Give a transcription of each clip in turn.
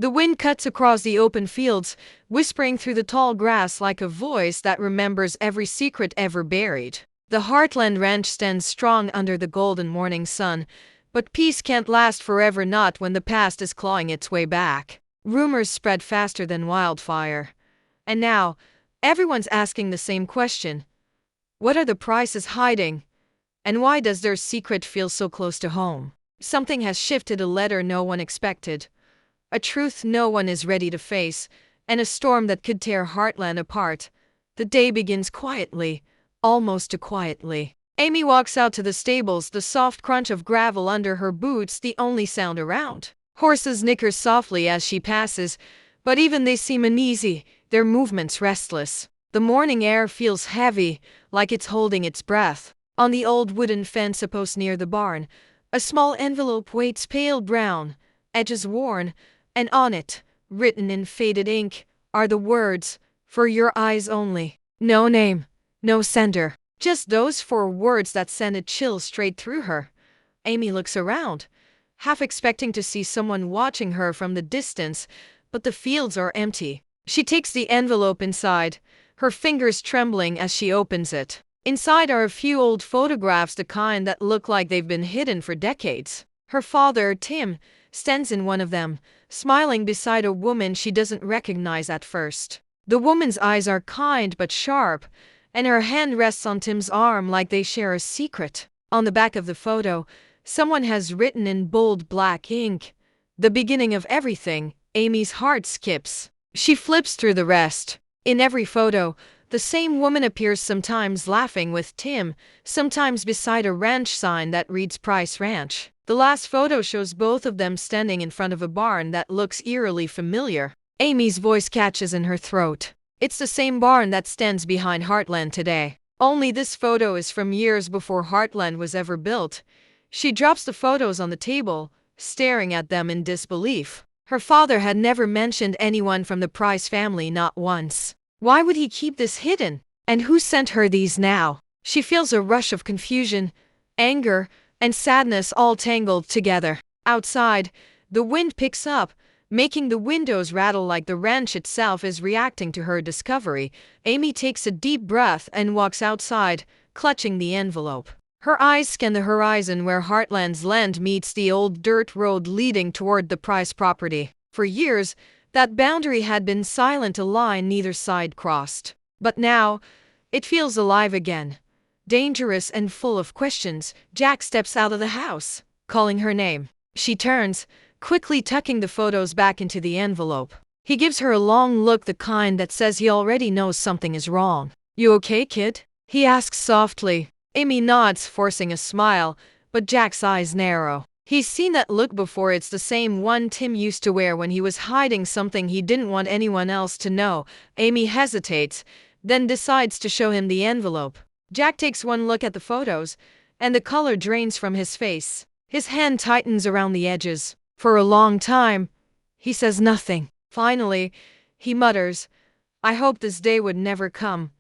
The wind cuts across the open fields, whispering through the tall grass like a voice that remembers every secret ever buried. The Heartland Ranch stands strong under the golden morning sun, but peace can't last forever, not when the past is clawing its way back. Rumors spread faster than wildfire. And now, everyone's asking the same question. What are the Pryces hiding? And why does their secret feel so close to home? Something has shifted, a letter no one expected. A truth no one is ready to face, and a storm that could tear Heartland apart. The day begins quietly, almost too quietly. Amy walks out to the stables, the soft crunch of gravel under her boots the only sound around. Horses nicker softly as she passes, but even they seem uneasy, their movements restless. The morning air feels heavy, like it's holding its breath. On the old wooden fence post near the barn, a small envelope waits, pale brown, edges worn, and on it, written in faded ink, are the words, "For your eyes only." No name, no sender, just those 4 words that send a chill straight through her. Amy looks around, half expecting to see someone watching her from the distance, but the fields are empty. She takes the envelope inside, her fingers trembling as she opens it. Inside are a few old photographs, the kind that look like they've been hidden for decades. Her father, Tim, stands in one of them, smiling beside a woman she doesn't recognize at first. The woman's eyes are kind but sharp, and her hand rests on Tim's arm like they share a secret. On the back of the photo, someone has written in bold black ink, "The beginning of everything." Amy's heart skips. She flips through the rest. In every photo, the same woman appears, sometimes laughing with Tim, sometimes beside a ranch sign that reads Pryce Ranch. The last photo shows both of them standing in front of a barn that looks eerily familiar. Amy's voice catches in her throat. It's the same barn that stands behind Heartland today. Only this photo is from years before Heartland was ever built. She drops the photos on the table, staring at them in disbelief. Her father had never mentioned anyone from the Pryce family, not once. Why would he keep this hidden? And who sent her these now? She feels a rush of confusion, anger, and sadness all tangled together. Outside, the wind picks up, making the windows rattle like the ranch itself is reacting to her discovery. Amy takes a deep breath and walks outside, clutching the envelope. Her eyes scan the horizon where Heartland's land meets the old dirt road leading toward the Pryce property. For years, that boundary had been silent, a line neither side crossed. But now, it feels alive again. Dangerous and full of questions. Jack steps out of the house, calling her name. She turns, quickly tucking the photos back into the envelope. He gives her a long look, the kind that says he already knows something is wrong. "You okay, kid?" he asks softly. Amy nods, forcing a smile, but Jack's eyes narrow. He's seen that look before. It's the same one Tim used to wear when he was hiding something he didn't want anyone else to know. Amy hesitates, then decides to show him the envelope. Jack takes one look at the photos, and the color drains from his face. His hand tightens around the edges. For a long time, he says nothing. Finally, he mutters, "I hope this day would never come."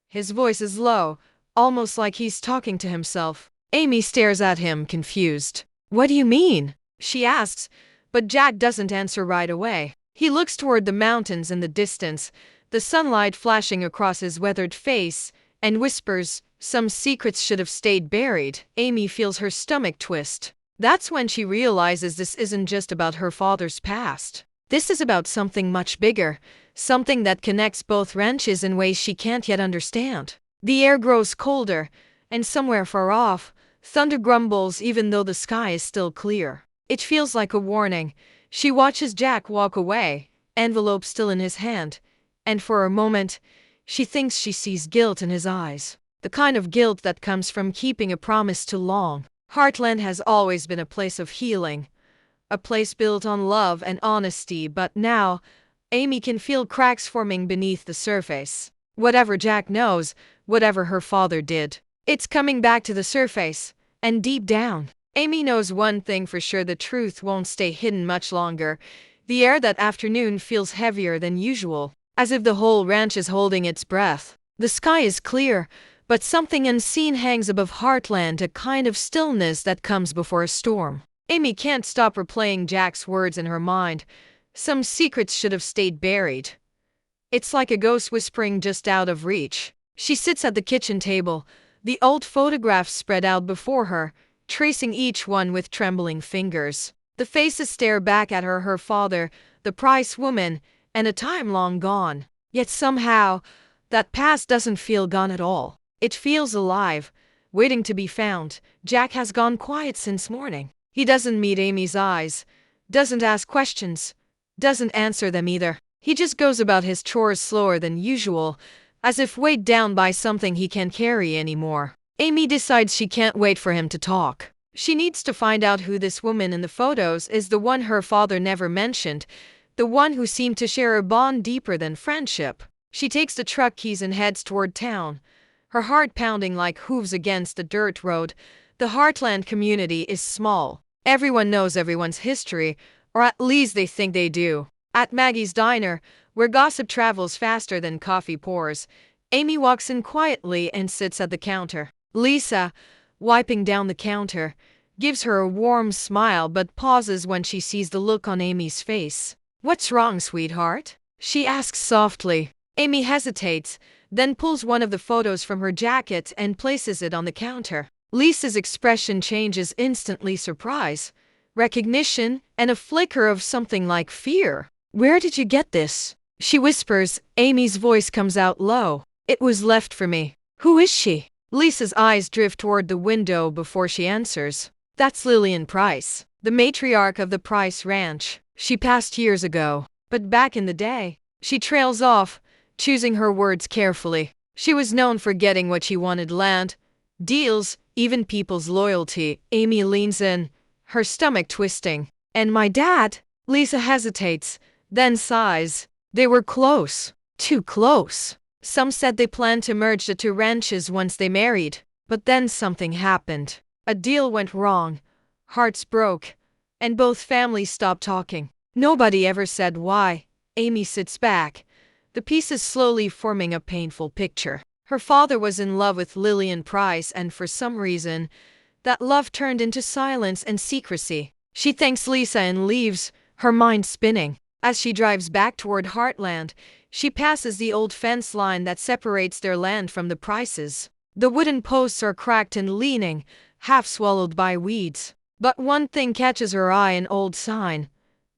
His voice is low, almost like he's talking to himself. Amy stares at him, confused. "What do you mean?" she asks, but Jack doesn't answer right away. He looks toward the mountains in the distance, the sunlight flashing across his weathered face, and whispers, "Some secrets should have stayed buried." Amy feels her stomach twist. That's when she realizes this isn't just about her father's past. This is about something much bigger, something that connects both ranches in ways she can't yet understand. The air grows colder, and somewhere far off, thunder grumbles even though the sky is still clear. It feels like a warning. She watches Jack walk away, envelope still in his hand, and for a moment, she thinks she sees guilt in his eyes. The kind of guilt that comes from keeping a promise too long. Heartland has always been a place of healing, a place built on love and honesty, but now, Amy can feel cracks forming beneath the surface. Whatever Jack knows, whatever her father did, it's coming back to the surface, and deep down, Amy knows one thing for sure: the truth won't stay hidden much longer. The air that afternoon feels heavier than usual, as if the whole ranch is holding its breath. The sky is clear, but something unseen hangs above Heartland, a kind of stillness that comes before a storm. Amy can't stop replaying Jack's words in her mind. Some secrets should have stayed buried. It's like a ghost whispering just out of reach. She sits at the kitchen table, the old photographs spread out before her, tracing each one with trembling fingers. The faces stare back at her father, the Pryce woman, and a time long gone. Yet somehow, that past doesn't feel gone at all. It feels alive, waiting to be found. Jack has gone quiet since morning. He doesn't meet Amy's eyes, doesn't ask questions, doesn't answer them either. He just goes about his chores slower than usual, as if weighed down by something he can't carry anymore. Amy decides she can't wait for him to talk. She needs to find out who this woman in the photos is, the one her father never mentioned, the one who seemed to share a bond deeper than friendship. She takes the truck keys and heads toward town, her heart pounding like hooves against the dirt road. The Heartland community is small. Everyone knows everyone's history, or at least they think they do. At Maggie's diner, where gossip travels faster than coffee pours, Amy walks in quietly and sits at the counter. Lisa, wiping down the counter, gives her a warm smile but pauses when she sees the look on Amy's face. "What's wrong, sweetheart?" she asks softly. Amy hesitates, then pulls one of the photos from her jacket and places it on the counter. Lisa's expression changes instantly: surprise, recognition, and a flicker of something like fear. "Where did you get this?" she whispers. Amy's voice comes out low. "It was left for me." "Who is she?" Lisa's eyes drift toward the window before she answers. "That's Lillian Pryce, the matriarch of the Pryce Ranch. She passed years ago, but back in the day." She trails off, choosing her words carefully. "She was known for getting what she wanted: land, deals, even people's loyalty." Amy leans in, her stomach twisting. "And my dad?" Lisa hesitates, then sighs. "They were close. Too close. Some said they planned to merge the two ranches once they married. But then something happened. A deal went wrong. Hearts broke. And both families stopped talking. Nobody ever said why." Amy sits back, the pieces slowly forming a painful picture. Her father was in love with Lillian Pryce, and for some reason, that love turned into silence and secrecy. She thanks Lisa and leaves, her mind spinning. As she drives back toward Heartland, she passes the old fence line that separates their land from the Pryces'. The wooden posts are cracked and leaning, half swallowed by weeds. But one thing catches her eye: an old sign,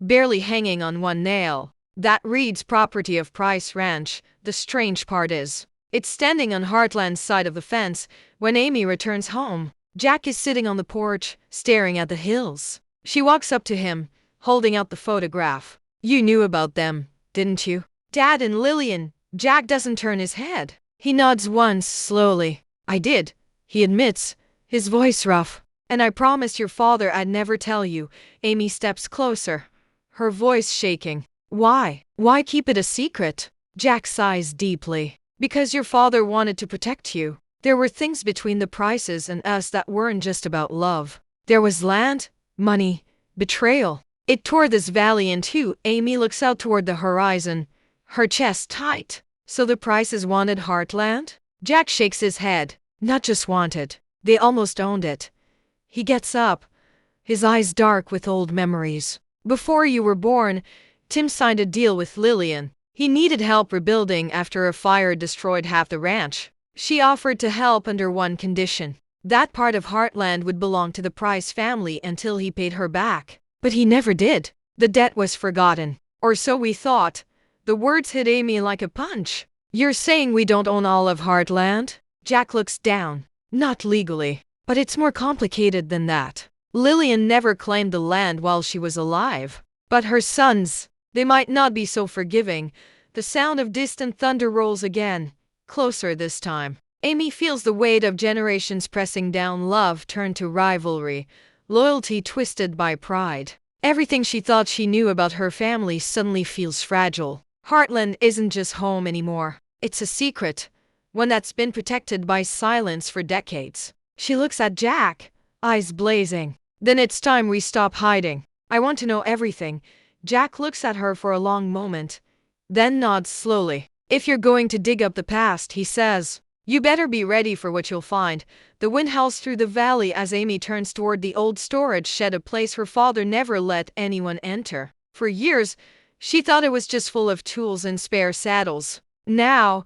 barely hanging on one nail, that reads "Property of Pryce Ranch." The strange part is, it's standing on Heartland's side of the fence. When Amy returns home, Jack is sitting on the porch, staring at the hills. She walks up to him, holding out the photograph. "You knew about them, didn't you? Dad and Lillian?" Jack doesn't turn his head. He nods once, slowly. "I did," he admits, his voice rough. "And I promised your father I'd never tell you." Amy steps closer, her voice shaking. "Why? Why keep it a secret?" Jack sighs deeply. "Because your father wanted to protect you. There were things between the Pryces and us that weren't just about love. There was land, money, betrayal. It tore this valley in two." Amy looks out toward the horizon, her chest tight. "So the Pryces wanted Heartland?" Jack shakes his head. "Not just wanted. They almost owned it." He gets up, his eyes dark with old memories. "Before you were born, Tim signed a deal with Lillian. He needed help rebuilding after a fire destroyed half the ranch. She offered to help under one condition: that part of Heartland would belong to the Pryce family until he paid her back. But he never did. The debt was forgotten. Or so we thought." The words hit Amy like a punch. "You're saying we don't own all of Heartland?" Jack looks down. "Not legally. But it's more complicated than that. Lillian never claimed the land while she was alive. But her sons, they might not be so forgiving." The sound of distant thunder rolls again, closer this time. Amy feels the weight of generations pressing down. Love turned to rivalry, loyalty twisted by pride. Everything she thought she knew about her family suddenly feels fragile. Heartland isn't just home anymore. It's a secret, one that's been protected by silence for decades. She looks at Jack, eyes blazing. "Then it's time we stop hiding. I want to know everything." Jack looks at her for a long moment, then nods slowly. "If you're going to dig up the past," he says, "you better be ready for what you'll find." The wind howls through the valley as Amy turns toward the old storage shed, a place her father never let anyone enter. For years, She thought it was just full of tools and spare saddles. Now,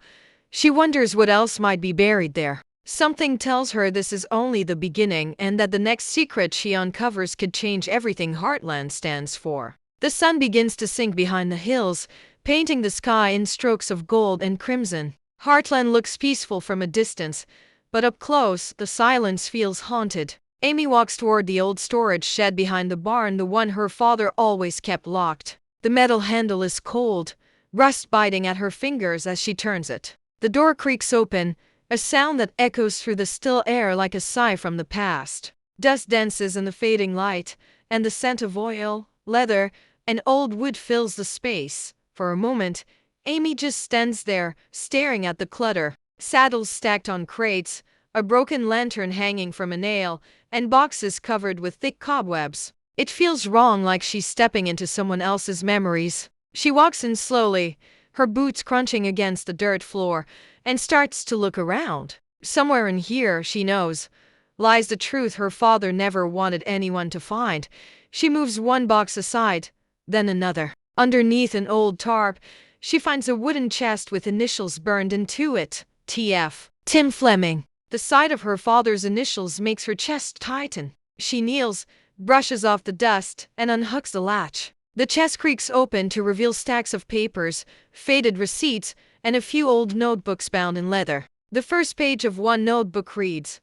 she wonders what else might be buried there. Something tells her this is only the beginning and that the next secret she uncovers could change everything Heartland stands for. The sun begins to sink behind the hills, painting the sky in strokes of gold and crimson. Heartland looks peaceful from a distance, but up close, the silence feels haunted. Amy walks toward the old storage shed behind the barn, the one her father always kept locked. The metal handle is cold, rust biting at her fingers as she turns it. The door creaks open, a sound that echoes through the still air like a sigh from the past. Dust dances in the fading light, and the scent of oil, leather, and old wood fills the space. For a moment, Amy just stands there, staring at the clutter. Saddles stacked on crates, a broken lantern hanging from a nail, and boxes covered with thick cobwebs. It feels wrong, like she's stepping into someone else's memories. She walks in slowly, her boots crunching against the dirt floor, and starts to look around. Somewhere in here, she knows, lies the truth her father never wanted anyone to find. She moves one box aside, then another. Underneath an old tarp, she finds a wooden chest with initials burned into it. TF. Tim Fleming. The sight of her father's initials makes her chest tighten. She kneels, brushes off the dust, and unhooks the latch. The chest creaks open to reveal stacks of papers, faded receipts, and a few old notebooks bound in leather. The first page of one notebook reads,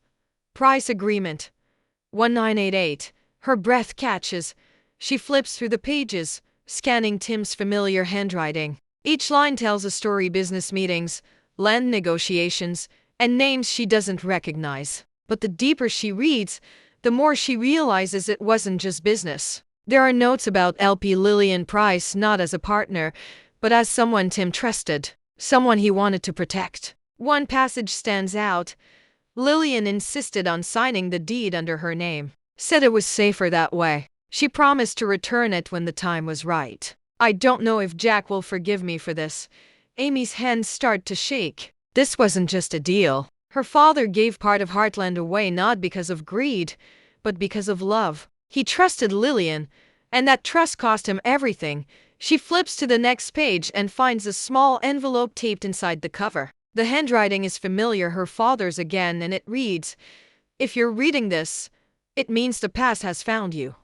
Price Agreement, 1988. Her breath catches. She flips through the pages, scanning Tim's familiar handwriting. Each line tells a story: business meetings, land negotiations, and names she doesn't recognize. But the deeper she reads, the more she realizes it wasn't just business. There are notes about LP Lillian Pryce, not as a partner, but as someone Tim trusted, someone he wanted to protect. One passage stands out. Lillian insisted on signing the deed under her name, said it was safer that way. She promised to return it when the time was right. I don't know if Jack will forgive me for this. Amy's hands start to shake. This wasn't just a deal. Her father gave part of Heartland away not because of greed, but because of love. He trusted Lillian, and that trust cost him everything. She flips to the next page and finds a small envelope taped inside the cover. The handwriting is familiar, her father's again, and it reads, If you're reading this, it means the past has found you.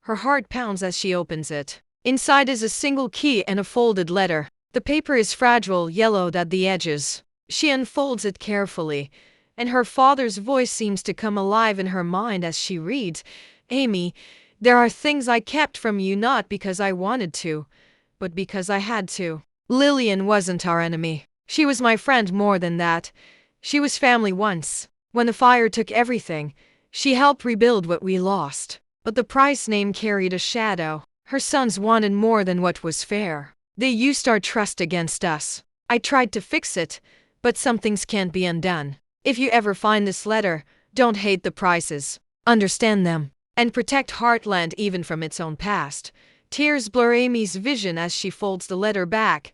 Her heart pounds as she opens it. Inside is a single key and a folded letter. The paper is fragile, yellowed at the edges. She unfolds it carefully, and her father's voice seems to come alive in her mind as she reads, Amy, there are things I kept from you not because I wanted to, but because I had to. Lillian wasn't our enemy. She was my friend more than that. She was family once. When the fire took everything, she helped rebuild what we lost. But the Pryce name carried a shadow. Her sons wanted more than what was fair. They used our trust against us. I tried to fix it, but some things can't be undone. If you ever find this letter, don't hate the Pryces. Understand them, and protect Heartland even from its own past. Tears blur Amy's vision as she folds the letter back,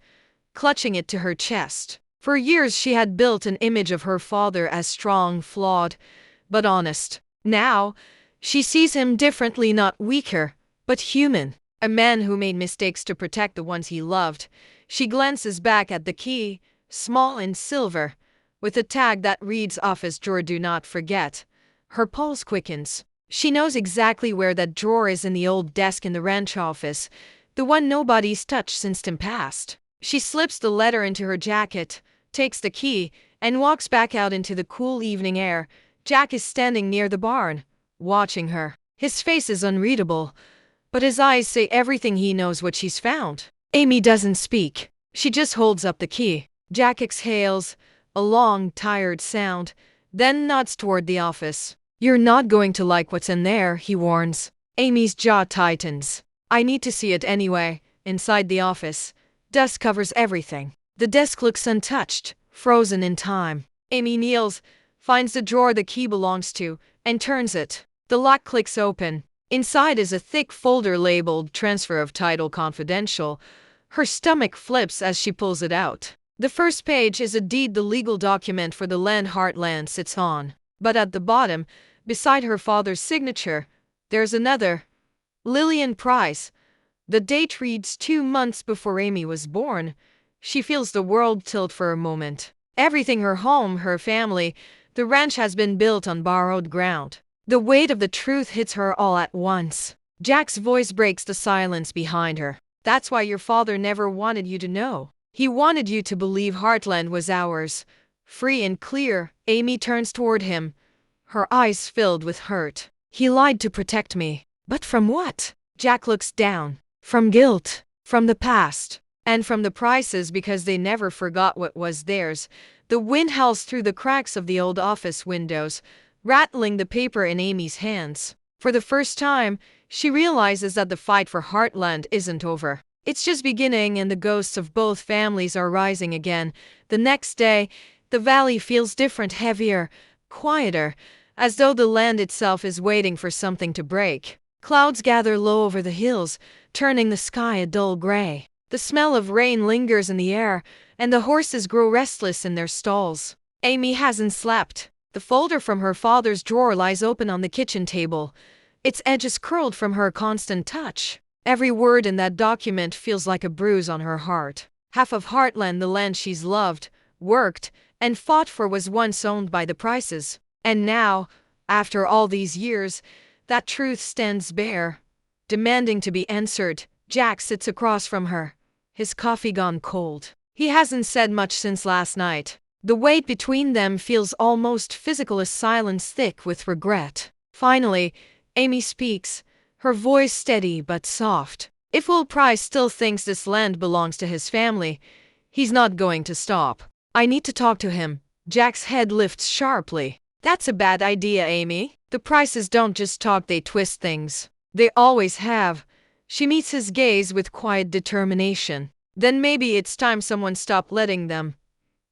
clutching it to her chest. For years she had built an image of her father as strong, flawed, but honest. Now, she sees him differently, not weaker, but human. A man who made mistakes to protect the ones he loved. She glances back at the key, small and silver, with a tag that reads office drawer do not forget. Her pulse quickens. She knows exactly where that drawer is in the old desk in the ranch office, the one nobody's touched since Tim passed. She slips the letter into her jacket, takes the key, and walks back out into the cool evening air. Jack is standing near the barn, watching her. His face is unreadable, but his eyes say everything. He knows what she's found. Amy doesn't speak. She just holds up the key. Jack exhales, a long, tired sound, then nods toward the office. You're not going to like what's in there, he warns. Amy's jaw tightens. I need to see it anyway. Inside the office, dust covers everything. The desk looks untouched, frozen in time. Amy kneels, finds the drawer the key belongs to, and turns it. The lock clicks open. Inside is a thick folder labeled Transfer of Title Confidential. Her stomach flips as she pulls it out. The first page is a deed, the legal document for the land Heartland sits on. But at the bottom, beside her father's signature, there's another. Lillian Pryce, The date reads 2 months before Amy was born. She feels the world tilt for a moment. Everything, her home, her family, the ranch has been built on borrowed ground. The weight of the truth hits her all at once. Jack's voice breaks the silence behind her. That's why your father never wanted you to know. He wanted you to believe Heartland was ours. Free and clear. Amy turns toward him, her eyes filled with hurt. He lied to protect me. But from what? Jack looks down. From guilt. From the past. And from the Pryces, because they never forgot what was theirs. The wind howls through the cracks of the old office windows, rattling the paper in Amy's hands. For the first time, she realizes that the fight for Heartland isn't over. It's just beginning, and the ghosts of both families are rising again. The next day, the valley feels different, heavier, quieter, as though the land itself is waiting for something to break. Clouds gather low over the hills, turning the sky a dull gray. The smell of rain lingers in the air, and the horses grow restless in their stalls. Amy hasn't slept. The folder from her father's drawer lies open on the kitchen table, its edges curled from her constant touch. Every word in that document feels like a bruise on her heart. Half of Heartland, the land she's loved, worked, and fought for, was once owned by the Pryces. And now, after all these years, that truth stands bare, demanding to be answered. Jack sits across from her, his coffee gone cold. He hasn't said much since last night. The weight between them feels almost physical, a silence thick with regret. Finally, Amy speaks, her voice steady but soft. If Will Pryce still thinks this land belongs to his family, he's not going to stop. I need to talk to him. Jack's head lifts sharply. That's a bad idea, Amy. The Pryces don't just talk, they twist things. They always have. She meets his gaze with quiet determination. Then maybe it's time someone stopped letting them.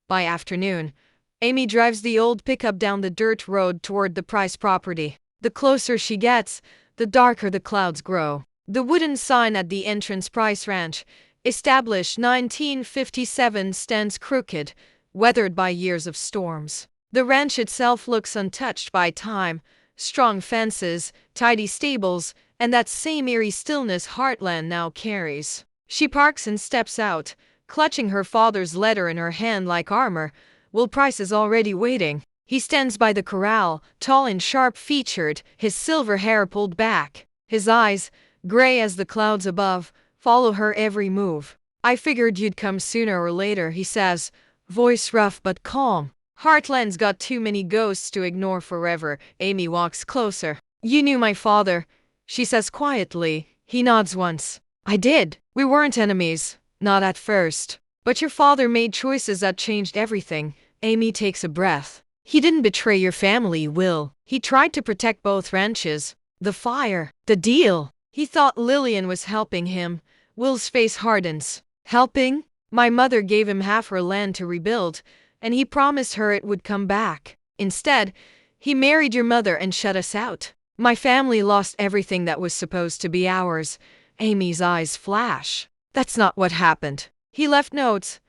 By afternoon, Amy drives the old pickup down the dirt road toward the Pryce property. The closer she gets, the darker the clouds grow. The wooden sign at the entrance, Pryce Ranch, established 1957, stands crooked, weathered by years of storms. The ranch itself looks untouched by time. Strong fences, tidy stables, and that same eerie stillness Heartland now carries. She parks and steps out, clutching her father's letter in her hand like armor. Will Pryce is already waiting. He stands by the corral, tall and sharp-featured, his silver hair pulled back. His eyes, gray as the clouds above, follow her every move. I figured you'd come sooner or later, he says, voice rough but calm. Heartland's got too many ghosts to ignore forever. Amy walks closer. You knew my father, she says quietly. He nods once. I did. We weren't enemies. Not at first. But your father made choices that changed everything. Amy takes a breath. He didn't betray your family, Will. He tried to protect both ranches. The fire. The deal. He thought Lillian was helping him. Will's face hardens. Helping? My mother gave him half her land to rebuild, and he promised her it would come back. Instead, he married your mother and shut us out. My family lost everything that was supposed to be ours. Amy's eyes flash. That's not what happened. He left notes,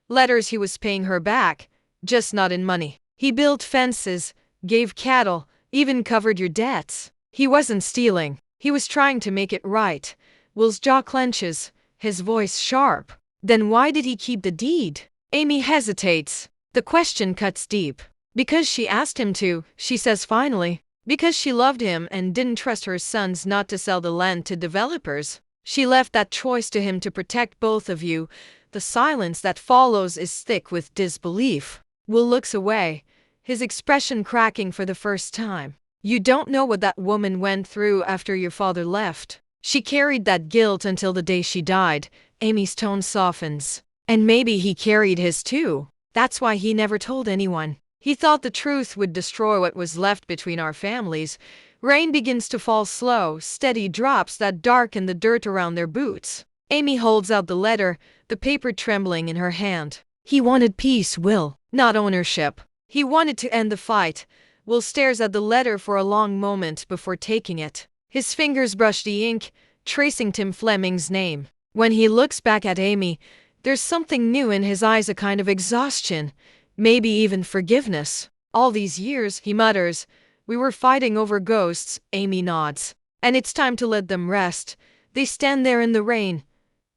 letters he was paying her back, just not in money. He built fences, gave cattle, even covered your debts. He wasn't stealing. He was trying to make it right. Will's jaw clenches, his voice sharp. Then why did he keep the deed? Amy hesitates. The question cuts deep. Because she asked him to, she says finally. Because she loved him and didn't trust her sons not to sell the land to developers. She left that choice to him to protect both of you. The silence that follows is thick with disbelief. Will looks away, his expression cracking for the first time. You don't know what that woman went through after your father left. She carried that guilt until the day she died. Amy's tone softens. And maybe he carried his too. That's why he never told anyone. He thought the truth would destroy what was left between our families. Rain begins to fall, slow, steady drops that darken the dirt around their boots. Amy holds out the letter, the paper trembling in her hand. He wanted peace, Will, not ownership. He wanted to end the fight. Will stares at the letter for a long moment before taking it. His fingers brush the ink, tracing Tim Fleming's name. When he looks back at Amy, there's something new in his eyes, a kind of exhaustion, maybe even forgiveness. All these years, he mutters, we were fighting over ghosts. Amy nods. And it's time to let them rest. They stand there in the rain,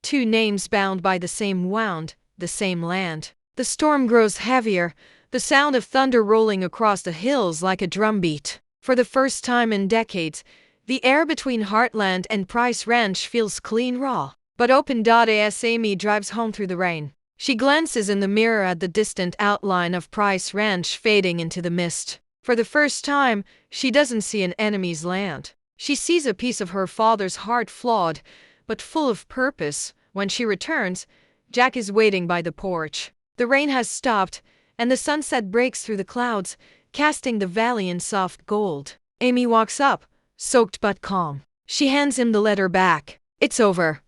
two names bound by the same wound, the same land. The storm grows heavier, the sound of thunder rolling across the hills like a drumbeat. For the first time in decades, the air between Heartland and Pryce Ranch feels clean raw. But open. As Amy drives home through the rain, she glances in the mirror at the distant outline of Pryce Ranch fading into the mist. For the first time, she doesn't see an enemy's land. She sees a piece of her father's heart, flawed, but full of purpose. When she returns, Jack is waiting by the porch. The rain has stopped, and the sunset breaks through the clouds, casting the valley in soft gold. Amy walks up, soaked but calm. She hands him the letter back. "It's over,"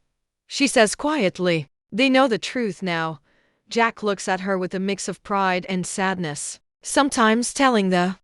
she says quietly. They know the truth now. Jack looks at her with a mix of pride and sadness. Sometimes telling the